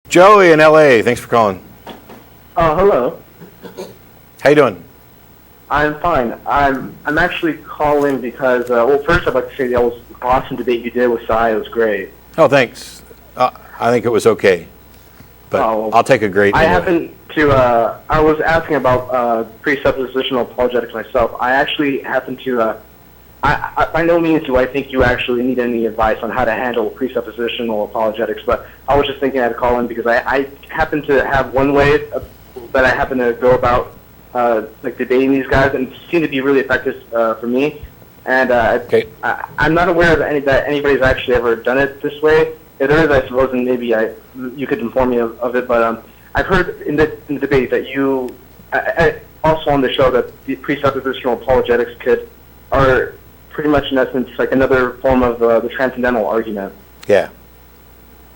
Joey in LA, thanks for calling. Hello. How you doing? I'm fine. I'm actually calling because, first I'd like to say that was an awesome debate you did with Cy. It was great. Oh, thanks. I think it was okay, but I'll take a great. I happen to, I was asking about presuppositional apologetics myself. I actually happen to, I by no means do I think you actually need any advice on how to handle presuppositional apologetics, but I was just thinking I'd call in because I happen to have one way that I happen to go about like debating these guys, and seem to be really effective for me. And I'm not aware of that anybody's actually ever done it this way. If there is, I suppose, and maybe you could inform me of it. But I've heard in the debate that you also on the show that the presuppositional apologetics are pretty much in essence like another form of the transcendental argument. Yeah.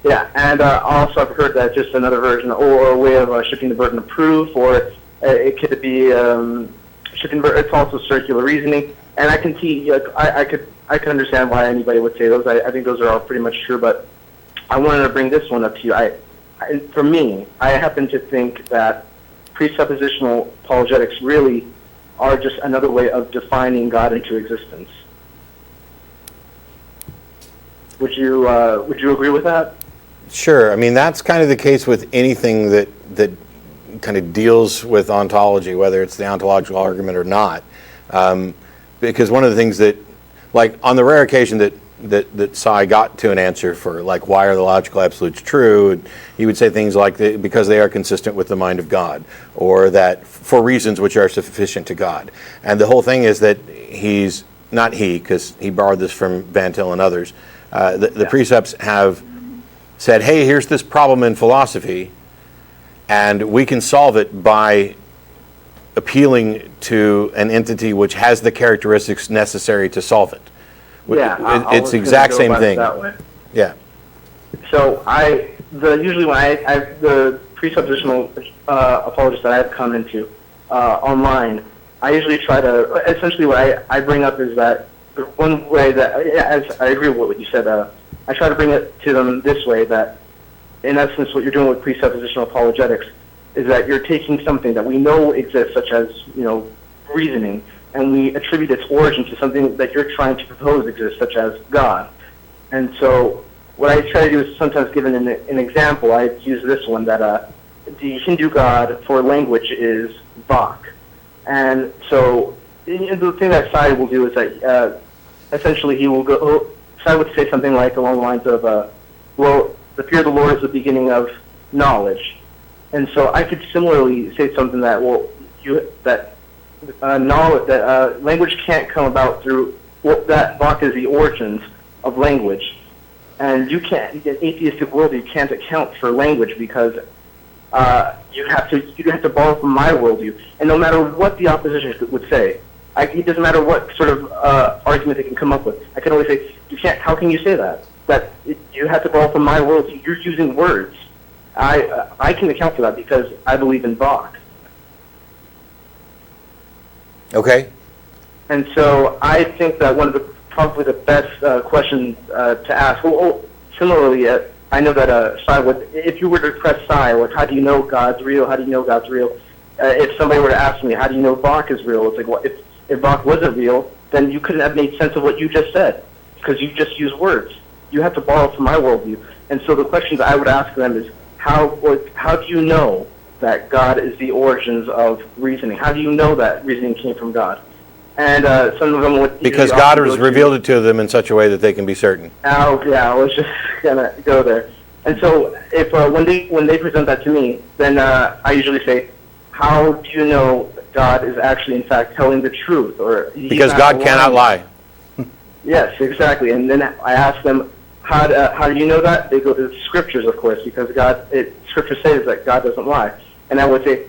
Yeah, and also I've heard that just another version or a way of shifting the burden of proof, or it could be it's also circular reasoning. And I can see, I can understand why anybody would say those. I think those are all pretty much true, but I wanted to bring this one up to you. For me, I happen to think that presuppositional apologetics really are just another way of defining God into existence. Would you agree with that? Sure. I mean, that's kind of the case with anything that kind of deals with ontology, whether it's the ontological argument or not. Because one of the things that, like on the rare occasion that Cy got to an answer for, like, why are the logical absolutes true, he would say things like, because they are consistent with the mind of God, or that for reasons which are sufficient to God. And the whole thing is that he's, not he, because he borrowed this from Van Til and others, the precepts have said, hey, here's this problem in philosophy, and we can solve it by appealing to an entity which has the characteristics necessary to solve it. Yeah, it's the exact same thing. That way. Yeah. So usually when the presuppositional apologists that I've come into online, I usually try to, essentially what I bring up is that one way that, as I agree with what you said, I try to bring it to them this way, that in essence what you're doing with presuppositional apologetics is that you're taking something that we know exists, such as, reasoning, and we attribute its origin to something that you're trying to propose exists, such as God. And so what I try to do is sometimes given an example, I use this one, that the Hindu god for language is Vak. And so the thing that Sai will do is that essentially he will go, Sai would say something like along the lines of, well, the fear of the Lord is the beginning of knowledge. And so I could similarly say something that, well, knowledge, that language can't come about through that Vak is the origins of language, and you can't, in an atheistic world, you can't account for language because you have to borrow from my worldview. And no matter what the opposition would say, it doesn't matter what sort of argument they can come up with. I can always say, you can't. How can you say that? You have to borrow from my worldview. You're using words. I can account for that because I believe in Vak. Okay. And so I think that one of probably the best questions to ask. Well, similarly, I know that Sai would, if you were to press Sai, like, how do you know God's real? How do you know God's real? If somebody were to ask me, how do you know Vak is real? It's like, well, if Vak wasn't real, then you couldn't have made sense of what you just said because you just use words. You have to borrow from my worldview. And so the questions I would ask them is, how do you know that God is the origins of reasoning? How do you know that reasoning came from God? And some of them would... Because God has revealed it to them in such a way that they can be certain. Oh, yeah, I was just going to go there. And so if when they present that to me, then I usually say, how do you know that God is actually, in fact, telling the truth? Because God cannot lie. Yes, exactly. And then I ask them, how do you know that? They go to the scriptures, of course, because Scripture says that God doesn't lie. And I would say,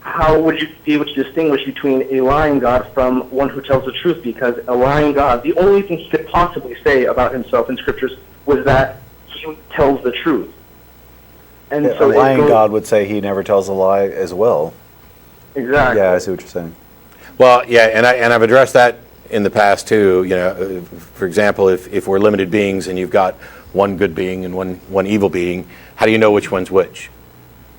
how would you be able to distinguish between a lying God from one who tells the truth? Because a lying God, the only thing he could possibly say about himself in Scriptures was that he tells the truth. And so a lying God would say he never tells a lie as well. Exactly. Yeah, I see what you're saying. Well, yeah, and I've addressed that in the past too. For example, if we're limited beings and you've got one good being and one evil being, how do you know which one's which?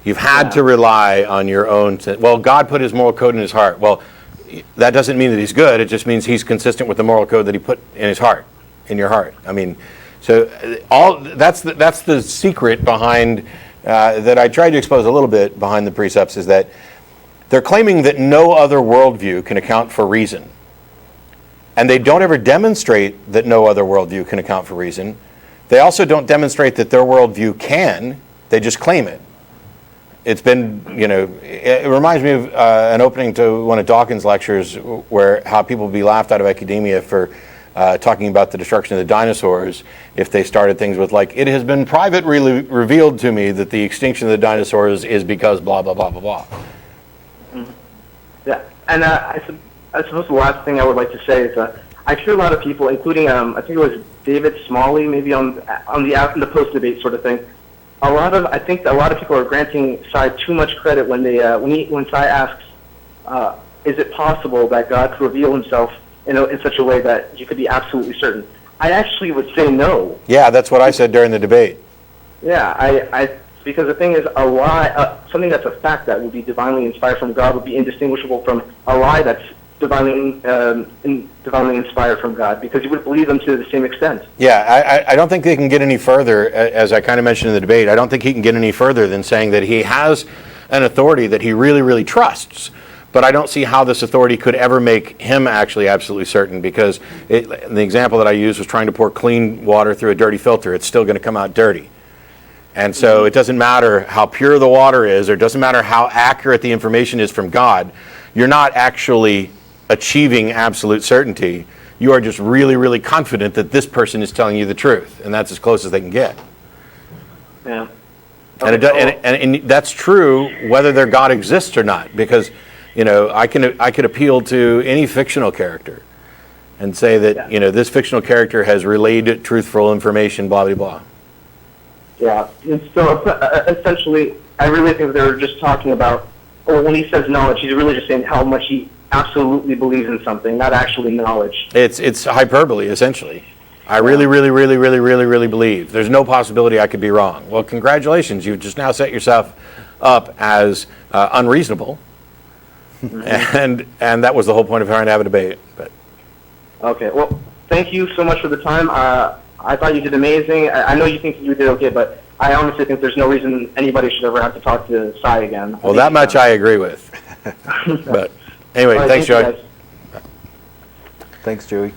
You've had to rely on your own. Well, God put his moral code in his heart. Well, that doesn't mean that he's good. It just means he's consistent with the moral code that he put in his heart, in your heart. I mean, so that's the secret behind that I tried to expose a little bit behind the precepts, is that they're claiming that no other worldview can account for reason. And they don't ever demonstrate that no other worldview can account for reason. They also don't demonstrate that their worldview can. They just claim it. It's been, it reminds me of an opening to one of Dawkins' lectures where how people would be laughed out of academia for talking about the destruction of the dinosaurs if they started things with, like, it has been privately revealed to me that the extinction of the dinosaurs is because blah, blah, blah, blah, blah. Mm-hmm. Yeah, and I suppose the last thing I would like to say is I hear a lot of people, including I think it was David Smalley, maybe on the post-debate sort of thing. I think a lot of people are granting Sai too much credit when Sai asks, "Is it possible that God could reveal Himself in such a way that you could be absolutely certain?" I actually would say no. Yeah, that's what I said during the debate. Yeah, because the thing is, a lie, something that's a fact that would be divinely inspired from God, would be indistinguishable from a lie that's divinely inspired from God, because you would believe them to the same extent. Yeah, I don't think they can get any further, as I kind of mentioned in the debate. I don't think he can get any further than saying that he has an authority that he really, really trusts. But I don't see how this authority could ever make him actually absolutely certain, because the example that I used was trying to pour clean water through a dirty filter. It's still going to come out dirty. And so it doesn't matter how pure the water is, or it doesn't matter how accurate the information is from God. You're not actually achieving absolute certainty. You are just really, really confident that this person is telling you the truth, and that's as close as they can get. Yeah. And that's true whether their God exists or not, because I could appeal to any fictional character and say that this fictional character has relayed truthful information, blah blah blah. Yeah, and so essentially, I really think they're just talking about, or when he says knowledge, he's really just saying how much he absolutely believes in something, not actually knowledge. It's hyperbole, essentially. I really, really, really, really, really, really believe. There's no possibility I could be wrong. Well, congratulations. You've just now set yourself up as unreasonable. Mm-hmm. And that was the whole point of trying to have a debate. But okay, well, thank you so much for the time. I thought you did amazing. I know you think you did okay, but I honestly think there's no reason anybody should ever have to talk to Sai again. Well, that much I agree with. But anyway, right, thanks, Joey. Thanks, Joey.